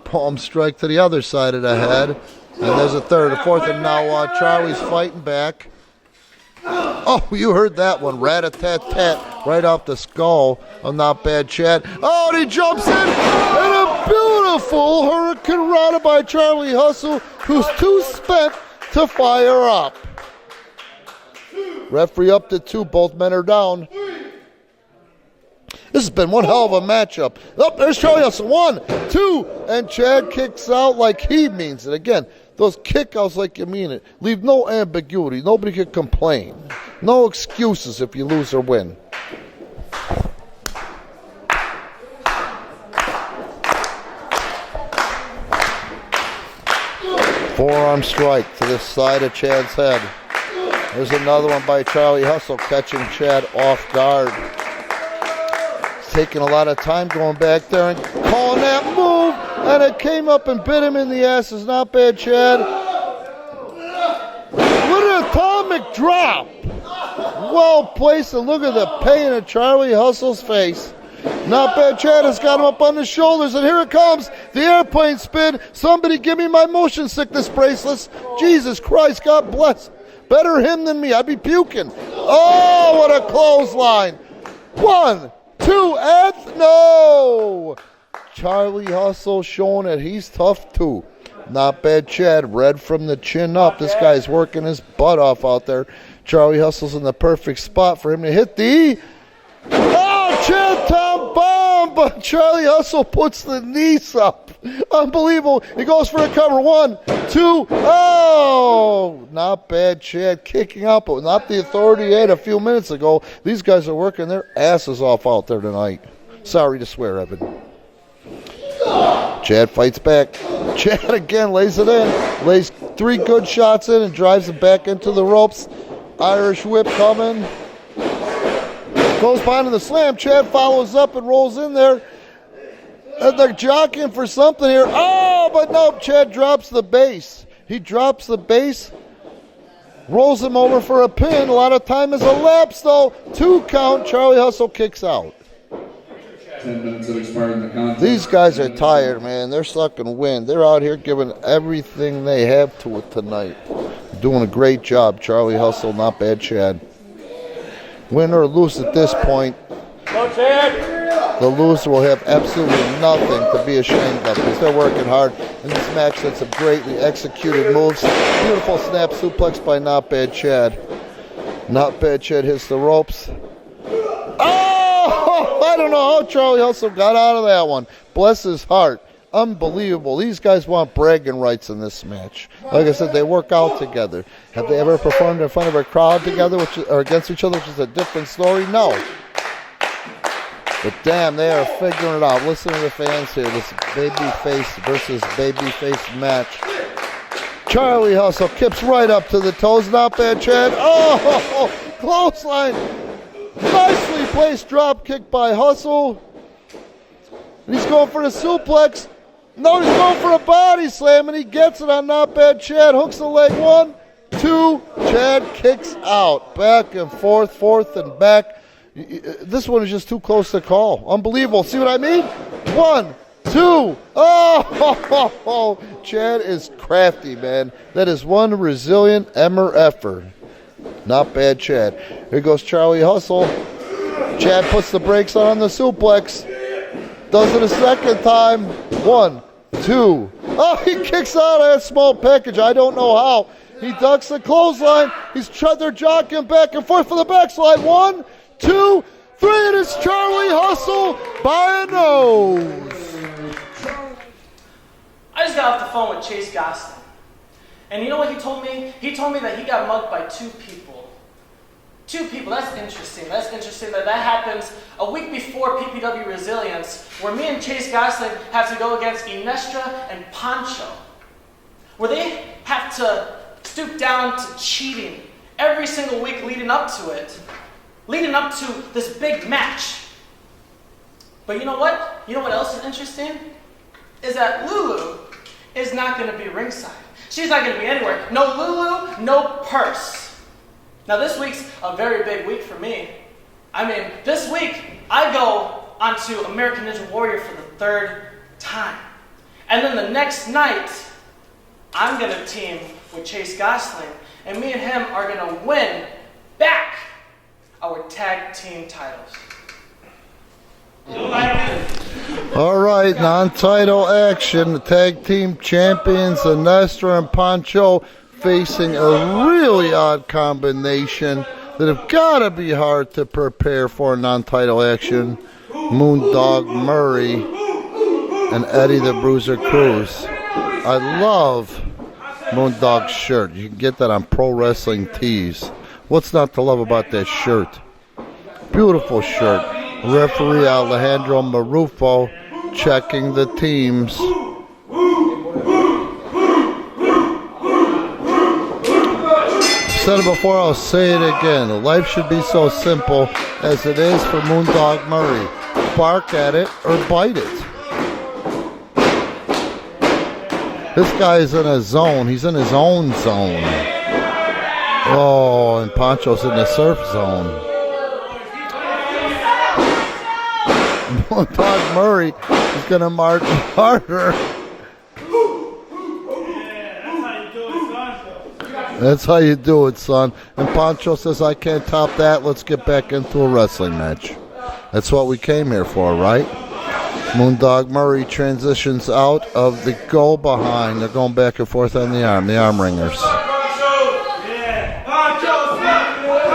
Palm strike to the other side of the head. And there's a third, a fourth, and now Charlie's fighting back. Oh, you heard that one. Rat-a-tat-tat right off the skull of Not Bad Chad. Oh, and he jumps in. And a beautiful Hurricane Rana by Charlie Hustle, who's too spent to fire up. Referee up to 2. Both men are down. This has been one hell of a matchup. Oh, there's Charlie Hustle. 1, 2, and Chad kicks out like he means it. Again, those kickouts like you mean it. Leave no ambiguity. Nobody can complain. No excuses if you lose or win. Forearm strike to the side of Chad's head. There's another one by Charlie Hustle, catching Chad off guard. Taking a lot of time going back there and calling that move, and it came up and bit him in the ass. It's Not Bad Chad. What an atomic drop. Well placed, and look at the pain of Charlie Hustle's face. Not Bad Chad has got him up on the shoulders, and here it comes, the airplane spin. Somebody give me my motion sickness bracelets. Jesus Christ, God bless. Better him than me, I'd be puking. Oh, what a clothesline. 1, 2, and no! Charlie Hustle showing that he's tough too. Not Bad Chad, red from the chin up. This guy's working his butt off out there. Charlie Hustle's in the perfect spot for him to hit the... Oh, Chad Tom bomb! But Charlie Hustle puts the knees up. Unbelievable. He goes for a cover. 1, 2, oh! Not Bad Chad kicking out, but not the authority he had a few minutes ago. These guys are working their asses off out there tonight. Sorry to swear, Evan. Chad fights back. Chad again lays it in. Lays 3 good shots in and drives it back into the ropes. Irish whip coming. Goes behind the slam. Chad follows up and rolls in there. And they're jockeying for something here. Oh, but no, Chad drops the base. He drops the base. Rolls him over for a pin. A lot of time has elapsed, though. 2 count. Charlie Hustle kicks out. 10 minutes have expired in the contest. These guys are tired, man. They're sucking wind. They're out here giving everything they have to it tonight. Doing a great job, Charlie Hustle, Not Bad Chad. Win or lose at this point, the loser will have absolutely nothing to be ashamed of because they're working hard in this match. That's some greatly executed moves. Beautiful snap suplex by Not Bad Chad. Not Bad Chad hits the ropes. Oh, I don't know how Charlie Hustle got out of that one. Bless his heart. Unbelievable. These guys want bragging rights in this match. Like I said, they work out together. Have they ever performed in front of a crowd together or against each other, which is a different story? No. But damn, they are figuring it out. Listen to the fans here. This babyface versus babyface match. Charlie Hustle kips right up to the toes. Not bad, Chad. Oh, clothesline. Nicely placed drop kick by Hustle. And he's going for the suplex. No, he's going for a body slam, and he gets it on Not Bad Chad. Hooks the leg. 1, 2. Chad kicks out. Back and forth, forth and back. This one is just too close to call. Unbelievable. See what I mean? 1, 2. Oh, Chad is crafty, man. That is one resilient MRFer. Not bad, Chad. Here goes Charlie Hustle. Chad puts the brakes on the suplex. Does it a second time. 1, 2. Oh, he kicks out of that small package. I don't know how. He ducks the clothesline. They're jockeying back and forth for the backslide. 1, 2, 3. It is Charlie Hustle by a nose. I just got off the phone with Chase Gosling. And you know what he told me? He told me that he got mugged by 2 people. 2 people, that's interesting. That's interesting that happens a week before PPW Resilience, where me and Chase Gosling have to go against Inestra and Pancho, where they have to stoop down to cheating every single week leading up to it, leading up to this big match. But you know what? You know what else is interesting? Is that Lulu is not going to be ringside. She's not going to be anywhere. No Lulu, no purse. Now this week's a very big week for me. I mean, this week I go onto American Ninja Warrior for the 3rd time. And then the next night, I'm going to team with Chase Gosling, and me and him are going to win back our tag team titles. All right, non-title action. The tag team champions, Inestra and Pancho, facing a really odd combination that have got to be hard to prepare for non-title action. Moondog Murray and Eddie the Bruiser Cruz. I love Moondog's shirt. You can get that on Pro Wrestling Tees. What's not to love about that shirt? Beautiful shirt. Referee Alejandro Marufo checking the teams. Said it before, I'll say it again. Life should be so simple as it is for Moondog Murray. Bark at it or bite it. This guy is in a zone. He's in his own zone. Oh, and Pancho's in the surf zone. Moondog Murray is going to march harder. That's how you do it, son. And Pancho says, I can't top that. Let's get back into a wrestling match. That's what we came here for, right? Moondog Murray transitions out of the go behind. They're going back and forth on the arm ringers.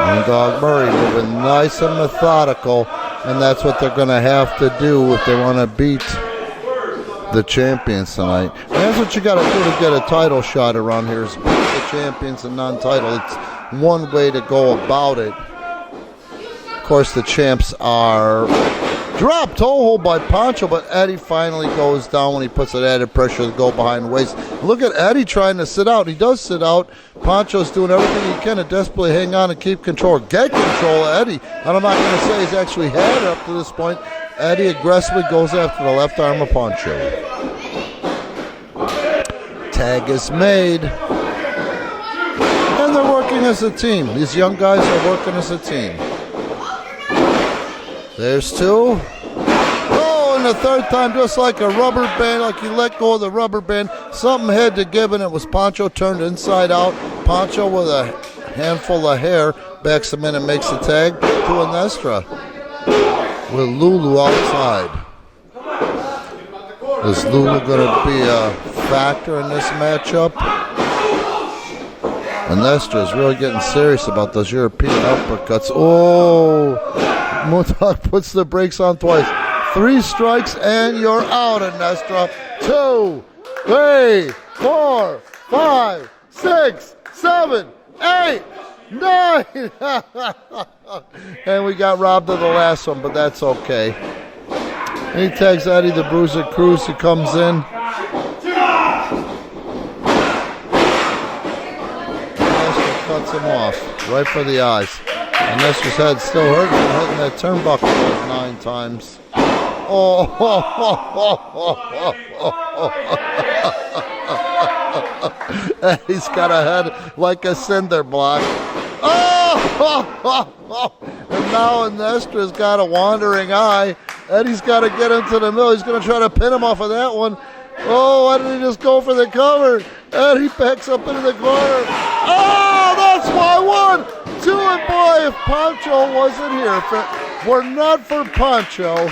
Moondog Murray moving nice and methodical, and that's what they're going to have to do if they want to beat the champions tonight. And that's what you got to do to get a title shot around here, is beat the champions and non-title. It's one way to go about it. Of course, the champs are dropped toe hold by Pancho, but Eddie finally goes down when he puts that added pressure to go behind the waist. Look at Eddie trying to sit out. He does sit out. Pancho's doing everything he can to desperately hang on and keep control. Get control of Eddie. And I'm not going to say he's actually had it up to this point. Eddie aggressively goes after the left arm of Pancho. Tag is made. And they're working as a team. These young guys are working as a team. There's 2. Oh, and the 3rd time, just like a rubber band, like you let go of the rubber band, something had to give, and it was Pancho turned inside out. Pancho with a handful of hair backs him in and makes the tag to Inestra with Lulu outside. Is Lulu going to be a factor in this matchup? Inestra is really getting serious about those European uppercuts. Oh, Moondog puts the brakes on twice. 3 strikes and you're out, Inestra. 2, 3, 4, 5, 6, 7, 8. 9. And we got robbed of the last one, but that's okay. And he tags Eddie the Bruiser Cruz, who comes in. Nestor cuts him off right for the eyes. And Nestor's head still hurting from hitting that turnbuckle like 9 times. Oh, He's got a head like a cinder block. Oh, and now Nestor's got a wandering eye. Eddie's got to get into the middle. He's going to try to pin him off of that one. Oh, why did he just go for the cover? Eddie backs up into the corner. Oh, that's my 1, 2, and boy, if Pancho wasn't here, if it were not for Pancho,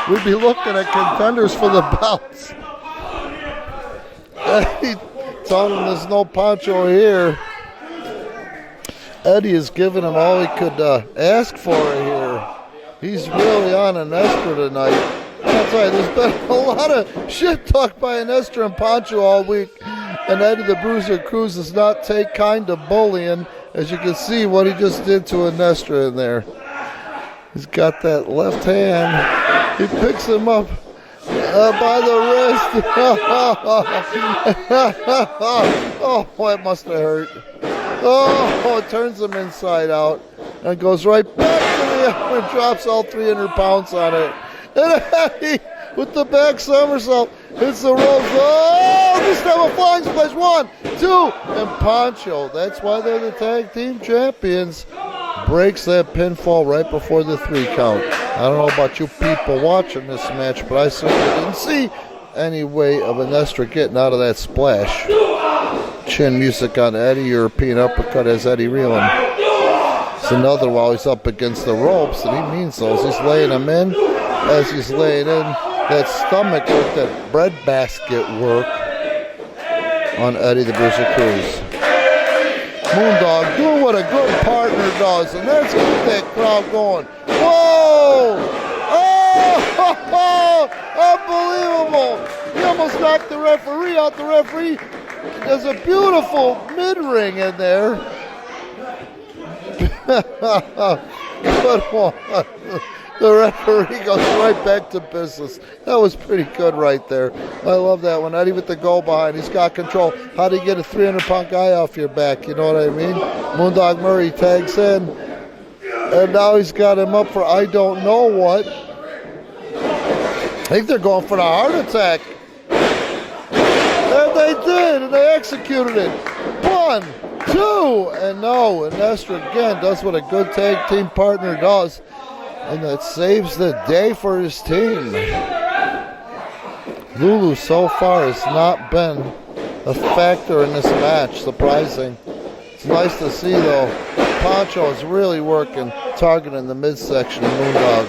we'd be looking at contenders for the belts. Eddie told him there's no Pancho here. Eddie is giving him all he could ask for here. He's really on a Nestor tonight. That's right, there's been a lot of shit talked by Nestor and Pancho all week. And Eddie the Bruiser Cruz does not take kind to bullying. As you can see what he just did to a Nestor in there. He's got that left hand. He picks him up by the wrist. Oh, boy, it must have hurt. Oh, it turns him inside out and goes right back to the other and drops all 300 pounds on it. And Eddie, with the back somersault, hits the ropes. Oh, this time a flying splash. 1, 2, and Pancho. That's why they're the tag team champions. Breaks that pinfall right before the 3 count. I don't know about you people watching this match, but I certainly didn't see any way of a Nestor getting out of that splash. Chin music on Eddie. European uppercut as Eddie reeling. It's another while he's up against the ropes, and he means those. He's laying him in. As he's laying in, that stomach work, that bread basket work on Eddie the Bruiser Cruz. Moondog doing what a good partner does, and let's keep that crowd going. Whoa! Oh! Unbelievable! He almost knocked the referee out. The referee does a beautiful mid-ring in there. Good one. The referee goes right back to business. That was pretty good right there. I love that one. Eddie with the go behind. He's got control. How do you get a 300-pound guy off your back? You know what I mean? Moondog Murray tags in. And now he's got him up for I don't know what. I think they're going for the heart attack. And they did, and they executed it. 1, 2, and no. And Nestor again does what a good tag team partner does. And that saves the day for his team. Lulu so far has not been a factor in this match, surprising. It's nice to see though. Pancho is really working, targeting the midsection of Moondog.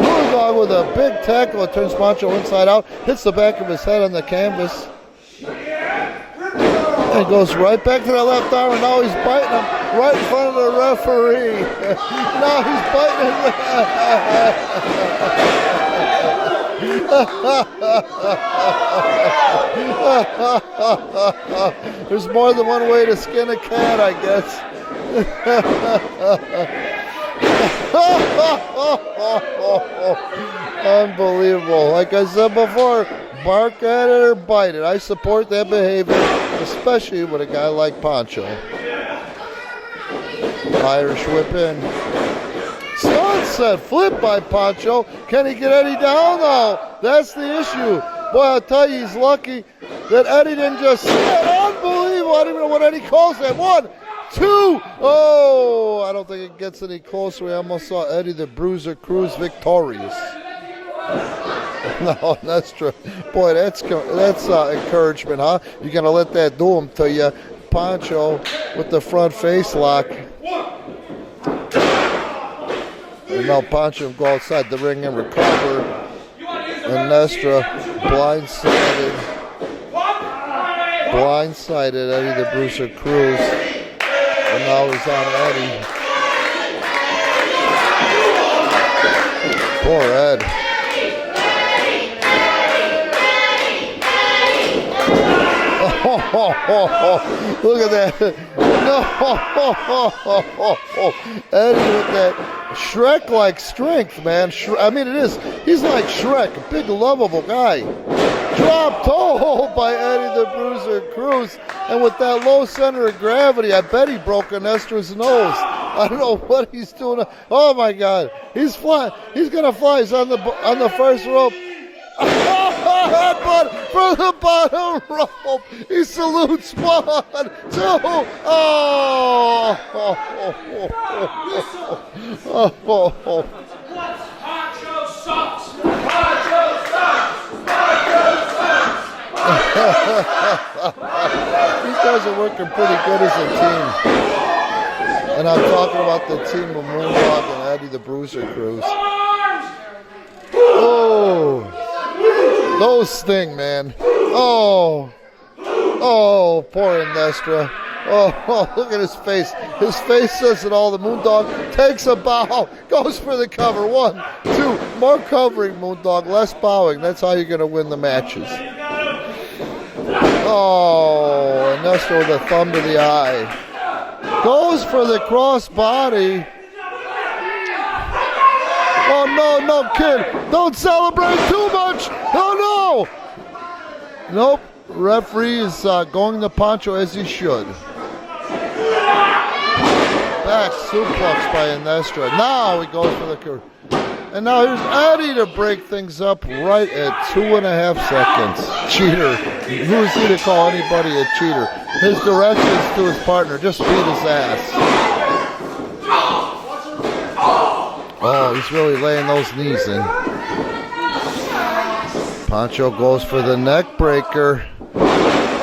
Moondog with a big tackle, it turns Pancho inside out, hits the back of his head on the canvas. And goes right back to the left arm, and now he's biting him right in front of the referee. Now he's biting him. There's more than one way to skin a cat, I guess. Unbelievable. Like I said before, bark at it or bite it. I support that behavior, especially with a guy like Pancho. Irish whip in. Sunset flip by Pancho. Can he get Eddie down? No. That's the issue. Boy, I'll tell you, he's lucky that Eddie didn't just see it. Unbelievable. I don't even know what Eddie calls that. 1, 2. Oh, I don't think it gets any closer. We almost saw Eddie the Bruiser Cruz victorious. No, that's true. Boy, that's encouragement, huh? You're going to let that do him to you. Pancho with the front face lock. And now Pancho go outside the ring and recover. And Nestor blindsided Eddie the Bruiser Cruz. And now he's on Eddie. Poor Ed. Oh, look at that. No. Eddie with that Shrek-like strength, man. I mean, it is. He's like Shrek, a big, lovable guy. Dropped by Eddie the Bruiser Cruz. And with that low center of gravity, I bet he broke Inestra's nose. I don't know what he's doing. Oh, my God. He's flying. He's going to fly. He's on the first rope. But from the bottom rope, he salutes 1, 2. Poncho sucks! Poncho sucks! Poncho sucks! These guys are working pretty good as a team. And I'm talking about the team of Moondog and Eddie the Bruiser Cruz. Oh, those sting, man. Oh, poor Inestra. Oh, look at his face. His face says it all. The Moondog takes a bow, goes for the cover. 1, 2, more covering, Moondog, less bowing. That's how you're going to win the matches. Oh, Inestra with a thumb to the eye. Goes for the crossbody. Oh, no, kid. Don't celebrate too much. Oh, no. Nope. Referee is going to Poncho as he should. Back suplex by Inestra. Now he goes for the curve. And now here's Eddie to break things up right at 2.5 seconds. Cheater. Who is he to call anybody a cheater? His directions to his partner. Just beat his ass. Oh, he's really laying those knees in. Poncho goes for the neck breaker.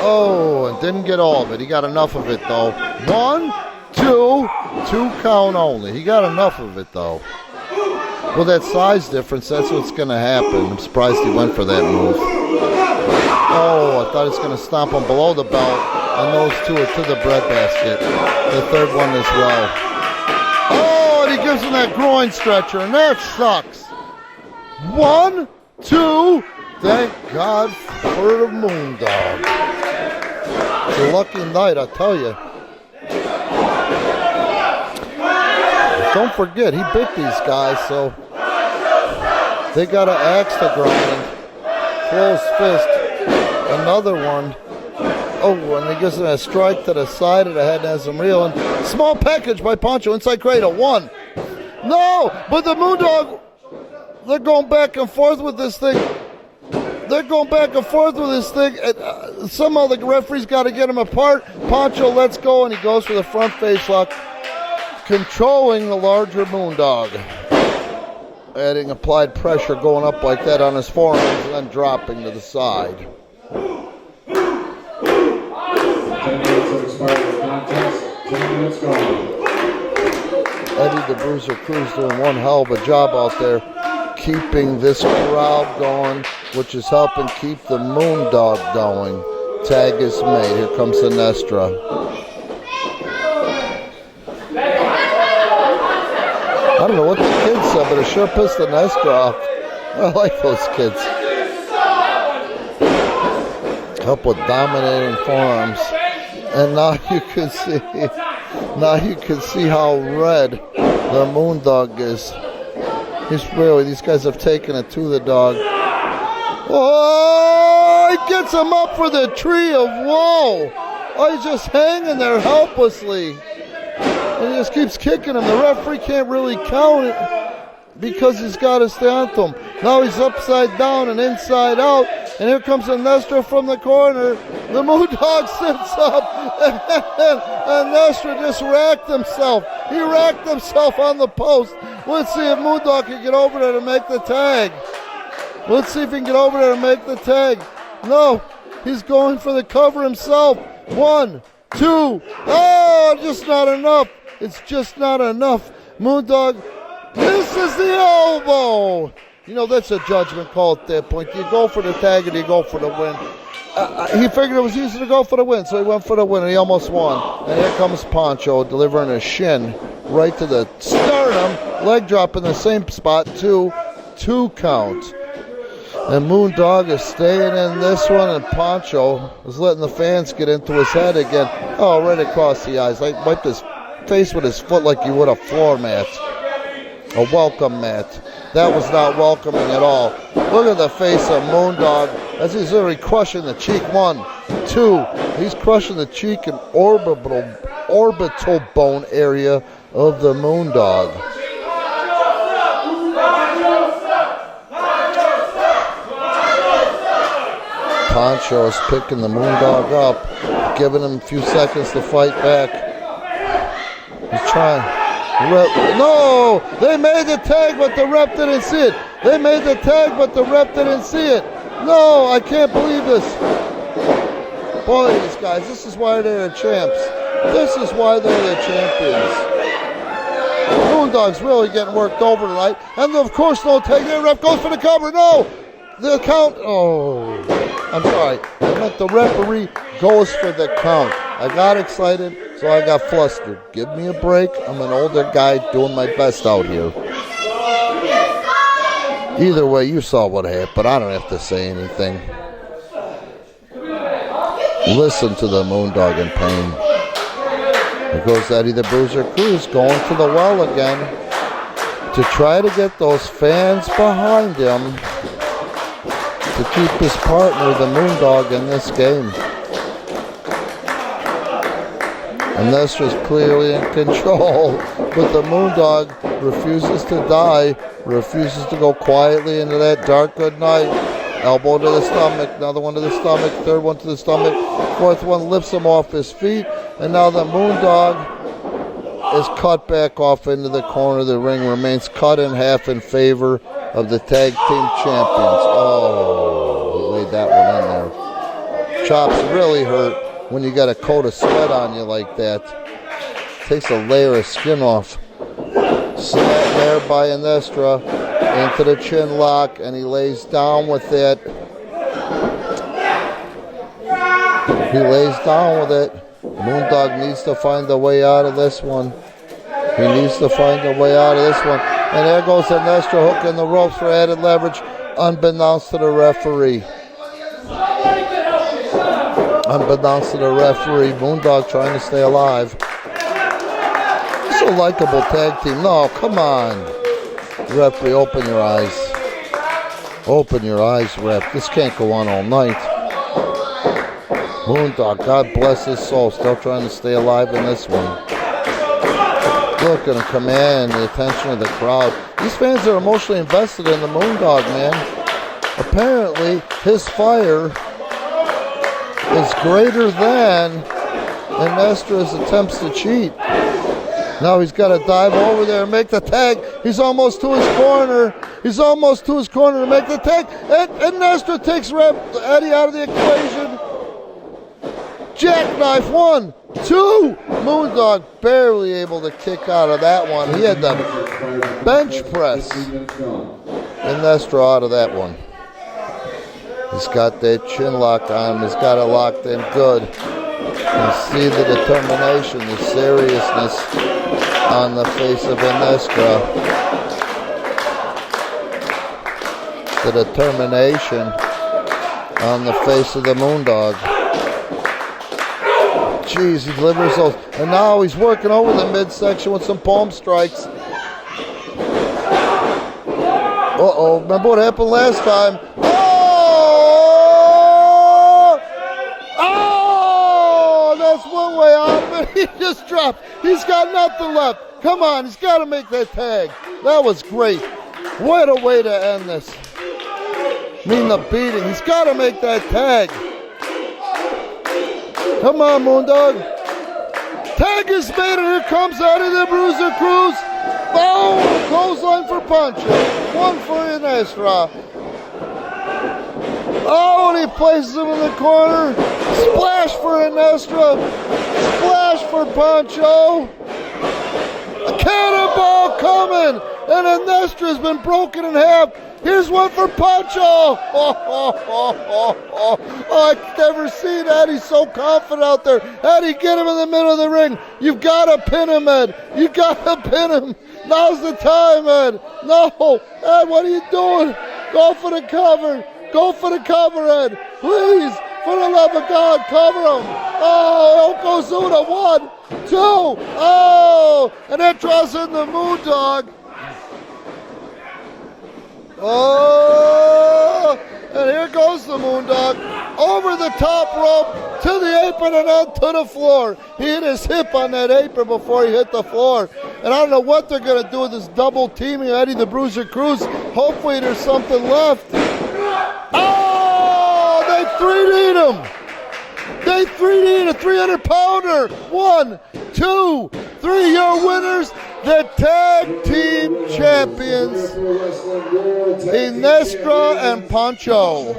Oh, and didn't get all of it. He got enough of it, though. 1, 2 count only. He got enough of it, though. Well, that size difference, that's what's going to happen. I'm surprised he went for that move. Oh, I thought he was going to stomp him below the belt, and those two are to the breadbasket. The third one as well. Oh, and he gives him that groin stretcher, and that sucks. 1, 2, thank God for the Moondog. It's a lucky night, I tell you. Don't forget, he bit these guys, so they got an axe to grind. Close fist. Another one. Oh, and he gives him a strike to the side of the head and has him reeling. Small package by Poncho inside cradle. 1. No, but the Moondog, they're going back and forth with this thing. And, somehow the referee's got to get them apart. Poncho lets go, and he goes for the front face lock, controlling the larger Moondog. Adding applied pressure going up like that on his forearms and then dropping to the side. 10 minutes have expired in the contest. 10 minutes gone. Eddie the Bruiser Cruz doing one hell of a job out there, keeping this crowd going, which is helping keep the Moondog going. Tag is made. Here comes Inestra. I don't know what the kids said, but it sure pissed Inestra off. I like those kids. Help with dominating forearms. And now you can see how red the Moondog is. These guys have taken it to the dog. Oh, he gets him up for the tree of woe. Oh, he's just hanging there helplessly. And he just keeps kicking him. The referee can't really count it because he's got to stand to him. Now he's upside down and inside out. And here comes Inestra from the corner. The Moondog sits up. And Inestra just racked himself. He racked himself on the post. Let's see if Moondog can get over there to make the tag. Let's see if he can get over there and make the tag. No, he's going for the cover himself. 1, 2. Oh, just not enough. It's just not enough. Moondog misses the elbow. You know, that's a judgment call at that point. Do you go for the tag or do you go for the win? He figured it was easy to go for the win, so he went for the win, and he almost won. And here comes Poncho delivering a shin right to the sternum. Leg drop in the same spot, 2 count. And Moondog is staying in this one, and Poncho is letting the fans get into his head again. Oh, right across the eyes. Like wiped his face with his foot like you would a floor mat. A welcome mat. That was not welcoming at all. Look at the face of Moondog as he's literally crushing the cheek. 1, 2. He's crushing the cheek and orbital bone area of the Moondog. Poncho is picking the Moondog up, giving him a few seconds to fight back. He's trying. No! They made the tag, but the ref didn't see it. They made the tag, but the ref didn't see it. No, I can't believe this. Boy, these guys, this is why they're the champs. This is why they're the champions. Moondog's really getting worked over tonight. And of course, no tag. The ref goes for the cover. No! The count. Oh, I'm sorry. I meant the referee goes for the count. I got excited, so I got flustered. Give me a break. I'm an older guy doing my best out here. Either way, you saw what happened. I don't have to say anything. Listen to the Moondog in pain. There goes Eddie the Bruiser Cruz going to the well again to try to get those fans behind him to keep his partner, the Moondog, in this game. And this was clearly in control, but the Moondog refuses to die, refuses to go quietly into that dark good night. Elbow to the stomach, another one to the stomach, third one to the stomach, fourth one lifts him off his feet, and now the Moondog is cut back off into the corner of the ring, remains cut in half in favor of the tag team champions. Oh, he laid that one in there. Chops really hurt when you got a coat of sweat on you like that. Takes a layer of skin off. Snap there by Inestra into the chin lock, and he lays down with it. He lays down with it. Moondog needs to find a way out of this one. He needs to find a way out of this one. And there goes Inestra hooking the ropes for added leverage, unbeknownst to the referee. Unbeknownst to the referee, Moondog trying to stay alive. It's a likable tag team. No, come on. Referee, open your eyes. Open your eyes, ref. This can't go on all night. Moondog, God bless his soul, still trying to stay alive in this one. Look at him command the attention of the crowd. These fans are emotionally invested in the Moondog, man. Apparently, his fire is greater than Inestra's attempts to cheat. Now he's got to dive over there and make the tag. He's almost to his corner. He's almost to his corner to make the tag. And Inestra takes Eddie out of the equation. Jackknife, 1, 2. Moondog barely able to kick out of that one. He had to bench press Inestra out of that one. He's got that chin lock on him. He's got it locked in good. You see the determination, the seriousness on the face of Inestra. The determination on the face of the Moondog. Jeez, he delivers those. And now he's working over the midsection with some palm strikes. Uh-oh, remember what happened last time? That's one way out, but he just dropped. He's got nothing left. Come on, he's got to make that tag. That was great. What a way to end this. I mean, the beating. He's got to make that tag. Come on, Moondog. Tag is made, and here comes Eddie the Bruiser Cruz. Boom! Clothesline for Poncho. 1 for Inestra. Oh, and he places him in the corner. Splash for Inestra. Splash for Poncho. A cannonball coming. And Inestra's been broken in half. Here's one for Poncho. I've never seen Eddie so confident out there. Eddie, get him in the middle of the ring. You've got to pin him, Ed. You've got to pin him. Now's the time, Ed. No. Ed, what are you doing? Go for the cover. Go for the cover, Ed. Please, for the love of God, cover him. Oh, Yokozuna, 1, 2. Oh, and then draws in the Moondog. Oh, and here goes the Moondog. Over the top rope, to the apron, and then to the floor. He hit his hip on that apron before he hit the floor. And I don't know what they're going to do with this double teaming Eddie the Bruiser Cruz. Hopefully there's something left. Oh, they 3D'd him. They 3D'd a 300-pounder. 1, 2, 3. Your winners, the tag team champions, Inestra and Pancho.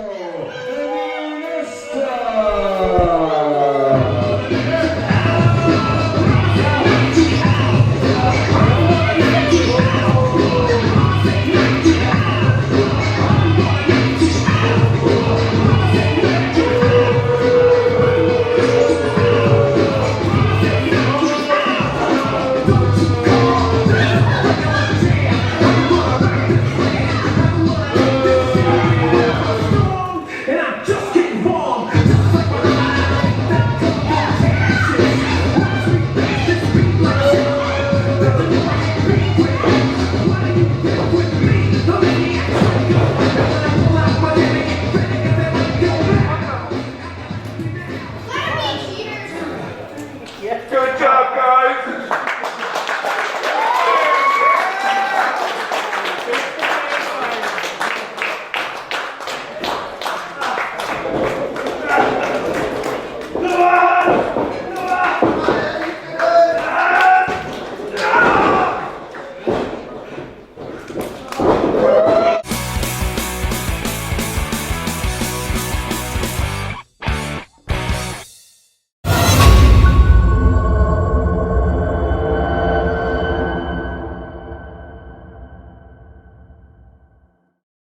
Good job,